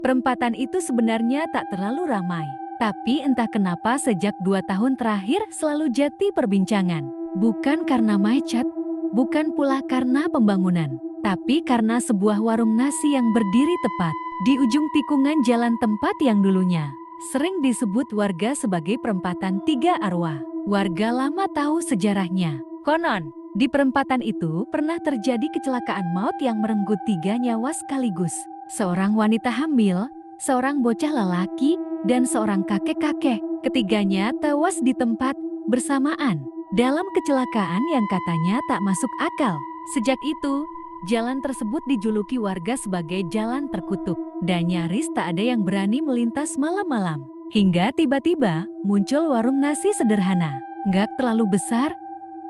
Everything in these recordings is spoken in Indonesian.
Perempatan itu sebenarnya tak terlalu ramai. Tapi entah kenapa sejak 2 tahun terakhir selalu jadi perbincangan. Bukan karena macet, bukan pula karena pembangunan, tapi karena sebuah warung nasi yang berdiri tepat di ujung tikungan jalan tempat yang dulunya sering disebut warga sebagai perempatan Tiga Arwah. Warga lama tahu sejarahnya. Konon, di perempatan itu pernah terjadi kecelakaan maut yang merenggut 3 nyawa sekaligus. Seorang wanita hamil, seorang bocah lelaki, dan seorang kakek-kakek. Ketiganya tewas di tempat bersamaan dalam kecelakaan yang katanya tak masuk akal. Sejak itu, jalan tersebut dijuluki warga sebagai jalan terkutuk, dan nyaris tak ada yang berani melintas malam-malam. Hingga tiba-tiba muncul warung nasi sederhana. Nggak terlalu besar,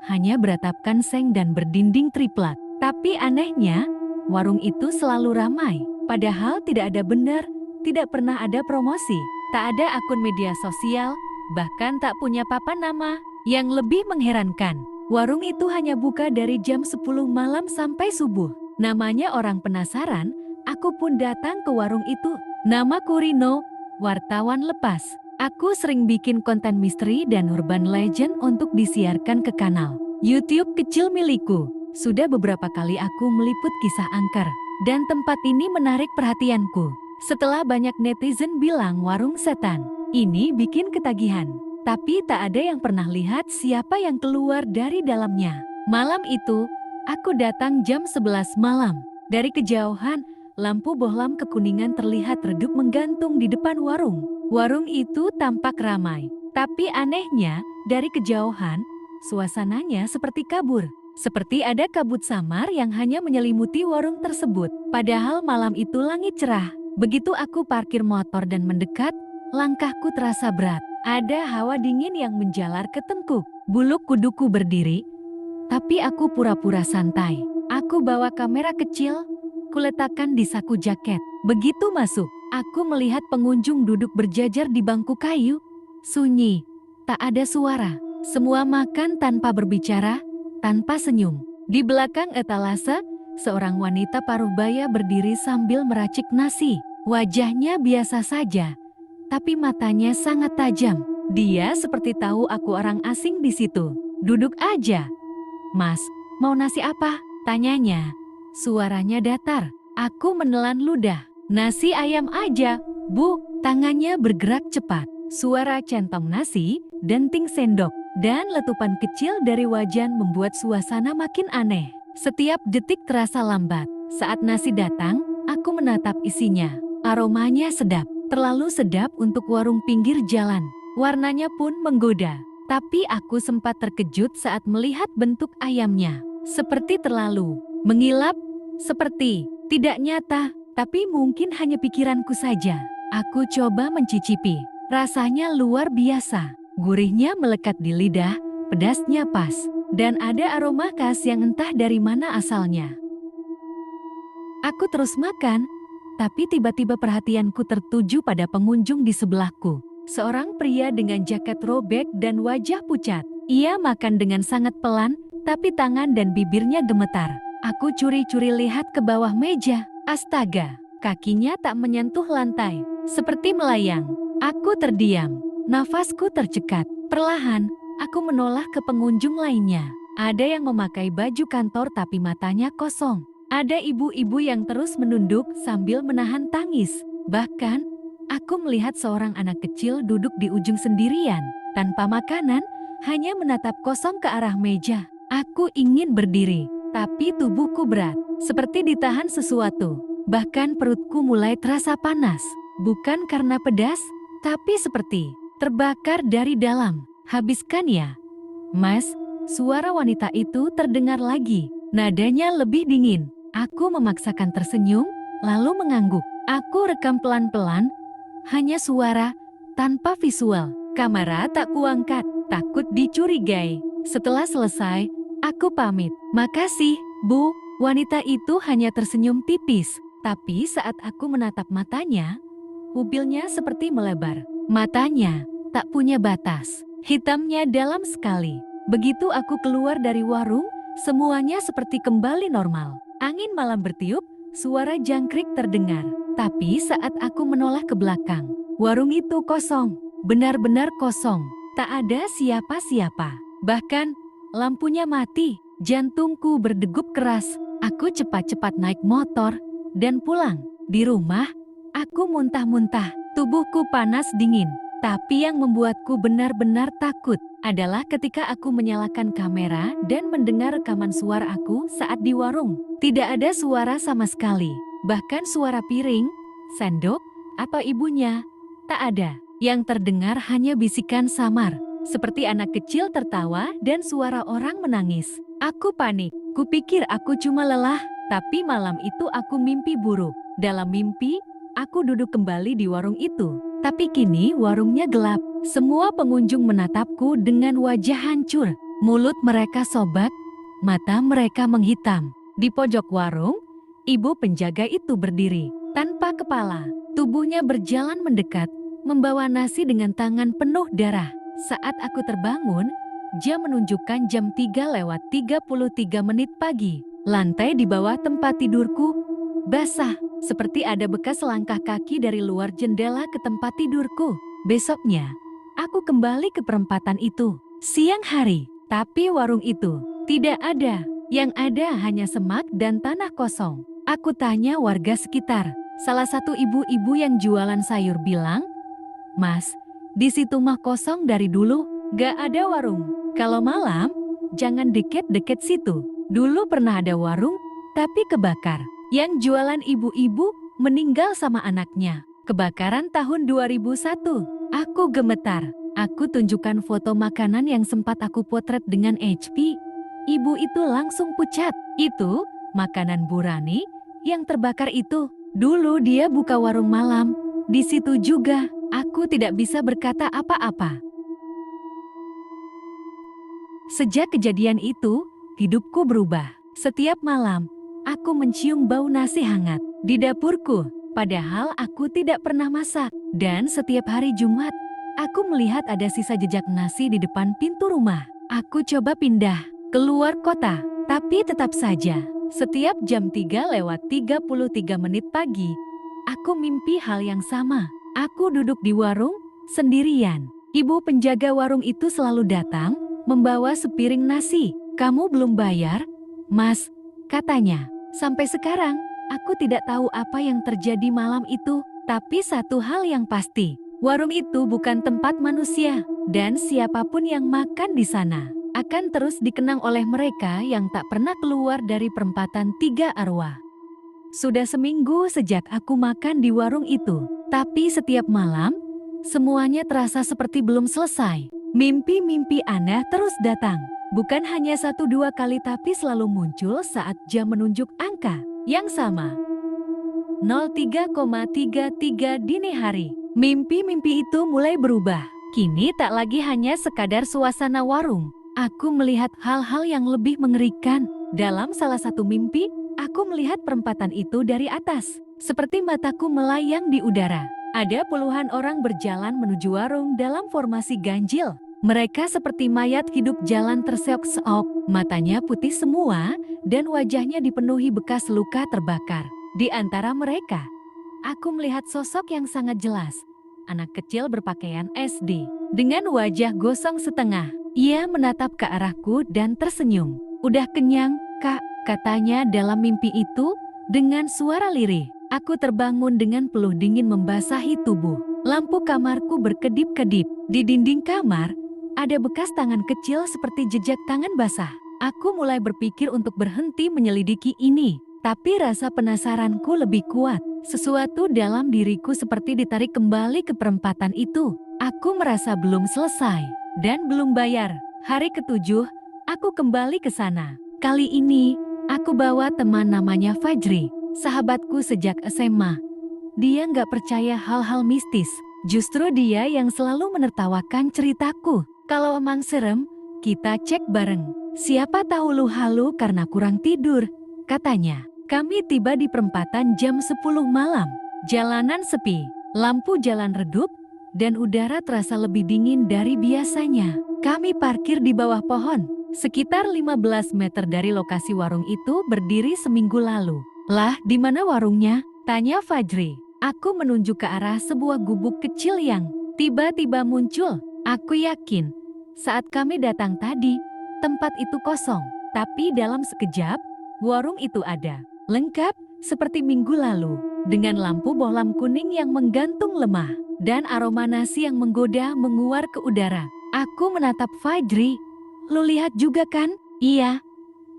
hanya beratapkan seng dan berdinding triplek. Tapi anehnya, warung itu selalu ramai. Padahal tidak ada benar, tidak pernah ada promosi, tak ada akun media sosial, bahkan tak punya papan nama. Yang lebih mengherankan, warung itu hanya buka dari jam 10 malam sampai subuh. Namanya orang penasaran, aku pun datang ke warung itu. Namaku Rino, wartawan lepas. Aku sering bikin konten misteri dan urban legend untuk disiarkan ke kanal YouTube kecil milikku. Sudah beberapa kali aku meliput kisah angker, dan tempat ini menarik perhatianku. Setelah banyak netizen bilang warung setan, ini bikin ketagihan. Tapi tak ada yang pernah lihat siapa yang keluar dari dalamnya. Malam itu, aku datang jam 11 malam. Dari kejauhan, lampu bohlam kekuningan terlihat redup menggantung di depan warung. Warung itu tampak ramai, tapi anehnya, dari kejauhan, suasananya seperti kabur. Seperti ada kabut samar yang hanya menyelimuti warung tersebut. Padahal malam itu langit cerah. Begitu aku parkir motor dan mendekat, langkahku terasa berat. Ada hawa dingin yang menjalar ke tengkuk. Bulu kuduku berdiri, tapi aku pura-pura santai. Aku bawa kamera kecil, kuletakkan di saku jaket. Begitu masuk, aku melihat pengunjung duduk berjajar di bangku kayu. Sunyi, tak ada suara. Semua makan tanpa berbicara, tanpa senyum. Di belakang etalase, seorang wanita paruh baya berdiri sambil meracik nasi. Wajahnya biasa saja, tapi matanya sangat tajam. Dia seperti tahu aku orang asing di situ. Duduk aja. Mas, mau nasi apa? Tanyanya. Suaranya datar. Aku menelan ludah. Nasi ayam aja, Bu. Tangannya bergerak cepat. Suara centong nasi, denting sendok, dan letupan kecil dari wajan membuat suasana makin aneh. Setiap detik terasa lambat. Saat nasi datang, aku menatap isinya. Aromanya sedap, terlalu sedap untuk warung pinggir jalan. Warnanya pun menggoda. Tapi aku sempat terkejut saat melihat bentuk ayamnya. Seperti terlalu mengilap, seperti tidak nyata, tapi mungkin hanya pikiranku saja. Aku coba mencicipi. Rasanya luar biasa. Gurihnya melekat di lidah, pedasnya pas, dan ada aroma khas yang entah dari mana asalnya. Aku terus makan, tapi tiba-tiba perhatianku tertuju pada pengunjung di sebelahku. Seorang pria dengan jaket robek dan wajah pucat. Ia makan dengan sangat pelan, tapi tangan dan bibirnya gemetar. Aku curi-curi lihat ke bawah meja. Astaga, kakinya tak menyentuh lantai, seperti melayang. Aku terdiam. Nafasku tercekat. Perlahan, aku menoleh ke pengunjung lainnya. Ada yang memakai baju kantor tapi matanya kosong. Ada ibu-ibu yang terus menunduk sambil menahan tangis. Bahkan, aku melihat seorang anak kecil duduk di ujung sendirian. Tanpa makanan, hanya menatap kosong ke arah meja. Aku ingin berdiri, tapi tubuhku berat. Seperti ditahan sesuatu. Bahkan perutku mulai terasa panas. Bukan karena pedas, tapi seperti terbakar dari dalam. Habiskan ya, Mas. Suara wanita itu terdengar lagi. Nadanya lebih dingin. Aku memaksakan tersenyum, lalu mengangguk. Aku rekam pelan-pelan, hanya suara, tanpa visual. Kamera tak kuangkat, takut dicurigai. Setelah selesai, aku pamit. Makasih, Bu. Wanita itu hanya tersenyum tipis. Tapi saat aku menatap matanya, pupilnya seperti melebar. Matanya tak punya batas, hitamnya dalam sekali. Begitu aku keluar dari warung, semuanya seperti kembali normal. Angin malam bertiup, suara jangkrik terdengar. Tapi saat aku menoleh ke belakang, warung itu kosong. Benar-benar kosong. Tak ada siapa-siapa. Bahkan, lampunya mati. Jantungku berdegup keras. Aku cepat-cepat naik motor dan pulang. Di rumah, aku muntah-muntah. Tubuhku panas dingin. Tapi yang membuatku benar-benar takut adalah ketika aku menyalakan kamera dan mendengar rekaman suara aku saat di warung. Tidak ada suara sama sekali. Bahkan suara piring, sendok, atau ibunya, tak ada. Yang terdengar hanya bisikan samar, seperti anak kecil tertawa dan suara orang menangis. Aku panik. Kupikir aku cuma lelah, tapi malam itu aku mimpi buruk. Dalam mimpi, aku duduk kembali di warung itu. Tapi kini warungnya gelap. Semua pengunjung menatapku dengan wajah hancur. Mulut mereka sobek, mata mereka menghitam. Di pojok warung, ibu penjaga itu berdiri, tanpa kepala. Tubuhnya berjalan mendekat, membawa nasi dengan tangan penuh darah. Saat aku terbangun, jam menunjukkan jam 3:33 pagi. Lantai di bawah tempat tidurku basah, seperti ada bekas langkah kaki dari luar jendela ke tempat tidurku. Besoknya, aku kembali ke perempatan itu. Siang hari, tapi warung itu tidak ada. Yang ada hanya semak dan tanah kosong. Aku tanya warga sekitar. Salah satu ibu-ibu yang jualan sayur bilang, "Mas, di situ mah kosong dari dulu, gak ada warung. Kalau malam, jangan deket-deket situ. Dulu pernah ada warung, tapi kebakar." Yang jualan ibu-ibu meninggal sama anaknya. Kebakaran tahun 2001. Aku gemetar. Aku tunjukkan foto makanan yang sempat aku potret dengan HP. Ibu itu langsung pucat. Itu makanan Bu Rani yang terbakar itu. Dulu dia buka warung malam. Di situ juga. Aku tidak bisa berkata apa-apa. Sejak kejadian itu, hidupku berubah. Setiap malam, aku mencium bau nasi hangat di dapurku, padahal aku tidak pernah masak. Dan setiap hari Jumat, aku melihat ada sisa jejak nasi di depan pintu rumah. Aku coba pindah keluar kota, tapi tetap saja, setiap jam 3:33 pagi, aku mimpi hal yang sama. Aku duduk di warung, sendirian. Ibu penjaga warung itu selalu datang, membawa sepiring nasi. "Kamu belum bayar, Mas?" katanya. Sampai sekarang, aku tidak tahu apa yang terjadi malam itu. Tapi satu hal yang pasti, warung itu bukan tempat manusia. Dan siapapun yang makan di sana, akan terus dikenang oleh mereka yang tak pernah keluar dari perempatan Tiga Arwah. Sudah seminggu sejak aku makan di warung itu. Tapi setiap malam, semuanya terasa seperti belum selesai. Mimpi-mimpi aneh terus datang. Bukan hanya 1-2 kali tapi selalu muncul saat jam menunjuk angka yang sama. 03,33 dini hari. Mimpi-mimpi itu mulai berubah. Kini tak lagi hanya sekadar suasana warung. Aku melihat hal-hal yang lebih mengerikan. Dalam salah satu mimpi, aku melihat perempatan itu dari atas. Seperti mataku melayang di udara. Ada puluhan orang berjalan menuju warung dalam formasi ganjil. Mereka seperti mayat hidup jalan terseok-seok, matanya putih semua, dan wajahnya dipenuhi bekas luka terbakar. Di antara mereka, aku melihat sosok yang sangat jelas. Anak kecil berpakaian SD, dengan wajah gosong setengah. Ia menatap ke arahku dan tersenyum. "Udah kenyang, Kak?" katanya dalam mimpi itu, dengan suara lirih. Aku terbangun dengan peluh dingin membasahi tubuh. Lampu kamarku berkedip-kedip. Di dinding kamar, ada bekas tangan kecil seperti jejak tangan basah. Aku mulai berpikir untuk berhenti menyelidiki ini. Tapi rasa penasaranku lebih kuat. Sesuatu dalam diriku seperti ditarik kembali ke perempatan itu. Aku merasa belum selesai dan belum bayar. Hari ke-7, aku kembali ke sana. Kali ini, aku bawa teman namanya Fajri. Sahabatku sejak SMA. Dia nggak percaya hal-hal mistis. Justru dia yang selalu menertawakan ceritaku. "Kalau emang serem, kita cek bareng. Siapa tahu lu halu karena kurang tidur," katanya. Kami tiba di perempatan jam 10 malam. Jalanan sepi, lampu jalan redup, dan udara terasa lebih dingin dari biasanya. Kami parkir di bawah pohon. Sekitar 15 meter dari lokasi warung itu berdiri seminggu lalu. "Lah, di mana warungnya?" tanya Fajri. Aku menunjuk ke arah sebuah gubuk kecil yang tiba-tiba muncul. Aku yakin saat kami datang tadi, tempat itu kosong. Tapi dalam sekejap, warung itu ada. Lengkap seperti minggu lalu. Dengan lampu bohlam kuning yang menggantung lemah. Dan aroma nasi yang menggoda menguar ke udara. Aku menatap Fajri. Lu lihat juga kan? Iya.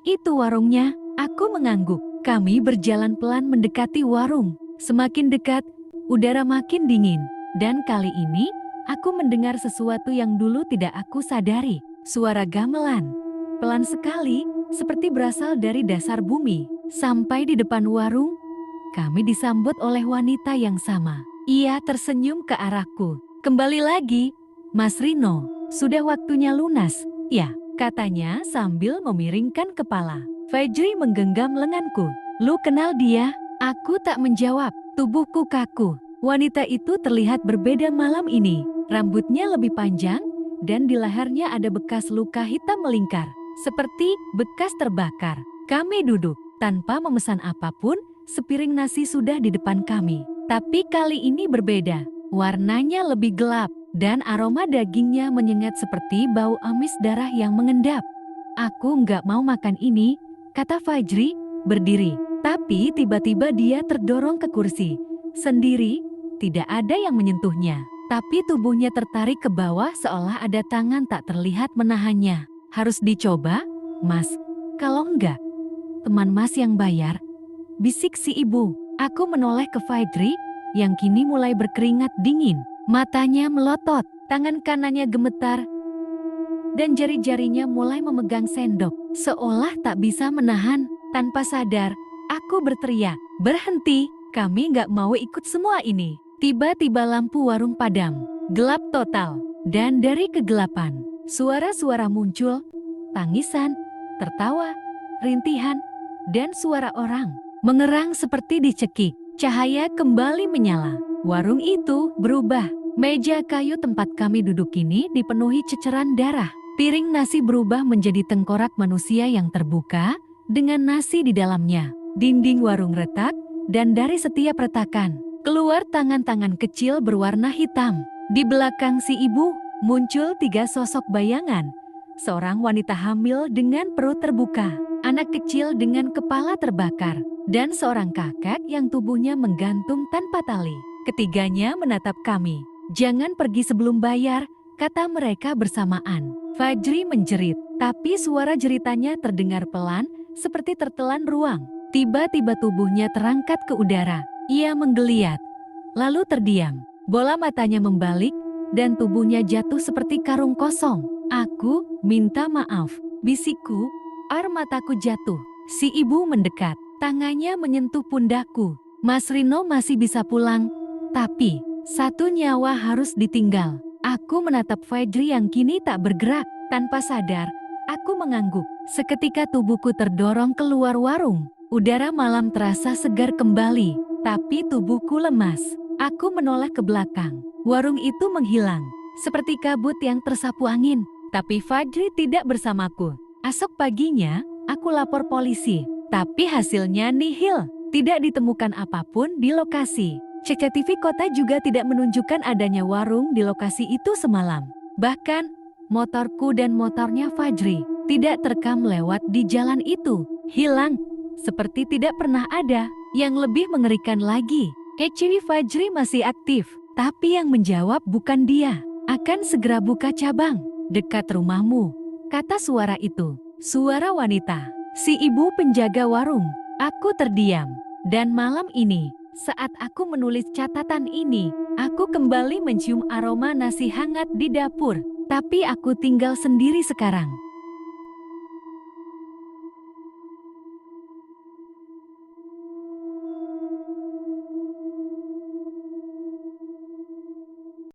Itu warungnya. Aku mengangguk. Kami berjalan pelan mendekati warung. Semakin dekat, udara makin dingin. Dan kali ini, aku mendengar sesuatu yang dulu tidak aku sadari. Suara gamelan. Pelan sekali, seperti berasal dari dasar bumi. Sampai di depan warung, kami disambut oleh wanita yang sama. Ia tersenyum ke arahku. Kembali lagi, Mas Rino. Sudah waktunya lunas, ya, katanya sambil memiringkan kepala. Fajri menggenggam lenganku. Lu kenal dia? Aku tak menjawab. Tubuhku kaku. Wanita itu terlihat berbeda malam ini. Rambutnya lebih panjang, dan di lehernya ada bekas luka hitam melingkar. Seperti bekas terbakar. Kami duduk. Tanpa memesan apapun, sepiring nasi sudah di depan kami. Tapi kali ini berbeda. Warnanya lebih gelap, dan aroma dagingnya menyengat seperti bau amis darah yang mengendap. Aku nggak mau makan ini, kata Fajri, berdiri. Tapi tiba-tiba dia terdorong ke kursi. Sendiri, tidak ada yang menyentuhnya. Tapi tubuhnya tertarik ke bawah seolah ada tangan tak terlihat menahannya. Harus dicoba, Mas. Kalau enggak, teman Mas yang bayar, bisik si ibu. Aku menoleh ke Fajri, yang kini mulai berkeringat dingin. Matanya melotot, tangan kanannya gemetar, dan jari-jarinya mulai memegang sendok. Seolah tak bisa menahan. Tanpa sadar, aku berteriak, berhenti, kami nggak mau ikut semua ini. Tiba-tiba lampu warung padam, gelap total. Dan dari kegelapan, suara-suara muncul, tangisan, tertawa, rintihan, dan suara orang mengerang seperti dicekik. Cahaya kembali menyala. Warung itu berubah. Meja kayu tempat kami duduk ini dipenuhi ceceran darah. Piring nasi berubah menjadi tengkorak manusia yang terbuka dengan nasi di dalamnya. Dinding warung retak, dan dari setiap retakan keluar tangan-tangan kecil berwarna hitam. Di belakang si ibu muncul 3 sosok bayangan. Seorang wanita hamil dengan perut terbuka, anak kecil dengan kepala terbakar, dan seorang kakek yang tubuhnya menggantung tanpa tali. Ketiganya menatap kami. Jangan pergi sebelum bayar, kata mereka bersamaan. Fajri menjerit, tapi suara jeritannya terdengar pelan, seperti tertelan ruang. Tiba-tiba tubuhnya terangkat ke udara. Ia menggeliat, lalu terdiam. Bola matanya membalik, dan tubuhnya jatuh seperti karung kosong. Aku minta maaf, bisikku, air mataku jatuh. Si ibu mendekat, tangannya menyentuh pundakku. Mas Rino masih bisa pulang, tapi satu nyawa harus ditinggal. Aku menatap Fajri yang kini tak bergerak. Tanpa sadar, aku mengangguk. Seketika tubuhku terdorong keluar warung. Udara malam terasa segar kembali, tapi tubuhku lemas. Aku menoleh ke belakang. Warung itu menghilang, seperti kabut yang tersapu angin. Tapi Fajri tidak bersamaku. Esok paginya, aku lapor polisi. Tapi hasilnya nihil. Tidak ditemukan apapun di lokasi. CCTV kota juga tidak menunjukkan adanya warung di lokasi itu semalam. Bahkan, motorku dan motornya Fajri tidak terekam lewat di jalan itu. Hilang, seperti tidak pernah ada. Yang lebih mengerikan lagi, HCV Fajri masih aktif. Tapi yang menjawab bukan dia. Akan segera buka cabang dekat rumahmu, kata suara itu. Suara wanita, si ibu penjaga warung. Aku terdiam. Dan malam ini, saat aku menulis catatan ini, aku kembali mencium aroma nasi hangat di dapur. Tapi aku tinggal sendiri sekarang.